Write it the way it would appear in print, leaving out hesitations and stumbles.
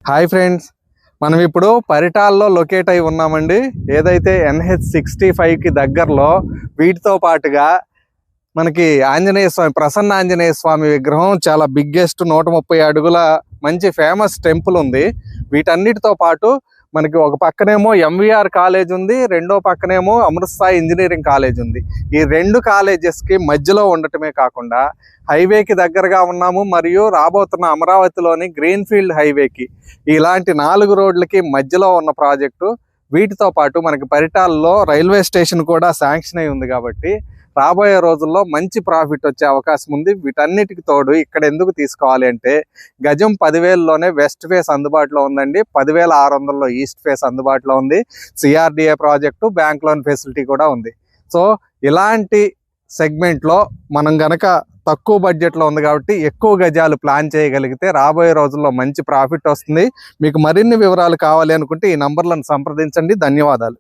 Hi friends, మనం ఇప్పుడు పరిటాల్లో locate అయి ఉన్నామండి. ఏదైతే NH65కి దగ్గరలో వీటితో పాటుగా మనకి ఆంజనేయ స్వామి, ప్రసన్న ఆంజనేయ స్వామి విగ్రహం చాలా బిగ్గెస్ట్ 130 అడుగుల మంచి ఫేమస్ టెంపుల్ ఉంది. వీటన్నిటితో పాటు మనకి ఒక పక్కనేమో MVR కాలేజ్ ఉంది, రెండో పక్కనేమో అమృత్ సాయి ఇంజనీరింగ్ కాలేజ్ ఉంది. ఈ రెండు కాలేజెస్కి మధ్యలో ఉండటమే కాకుండా హైవేకి దగ్గరగా ఉన్నాము, మరియు రాబోతున్న అమరావతిలోని గ్రీన్ఫీల్డ్ హైవేకి ఇలాంటి 4 రోడ్లకి మధ్యలో ఉన్న ప్రాజెక్టు. వీటితో పాటు మనకి పరిటాల్లో రైల్వే స్టేషన్ కూడా శాంక్షన్ అయి ఉంది కాబట్టి రాబోయే రోజుల్లో మంచి ప్రాఫిట్ వచ్చే అవకాశం ఉంది. వీటన్నిటికి తోడు ఇక్కడ ఎందుకు తీసుకోవాలి అంటే గజం 10,000లోనే వెస్ట్ ఫేస్ అందుబాటులో ఉందండి, 10,600లో ఈస్ట్ ఫేస్ అందుబాటులో ఉంది. CRDA project, bank loan facility కూడా ఉంది. సో ఇలాంటి సెగ్మెంట్లో మనం గనక తక్కువ బడ్జెట్లో ఉంది కాబట్టి ఎక్కువ గజాలు ప్లాన్ చేయగలిగితే రాబోయే రోజుల్లో మంచి ప్రాఫిట్ వస్తుంది. మీకు మరిన్ని వివరాలు కావాలి అనుకుంటే ఈ నంబర్లను సంప్రదించండి. ధన్యవాదాలు.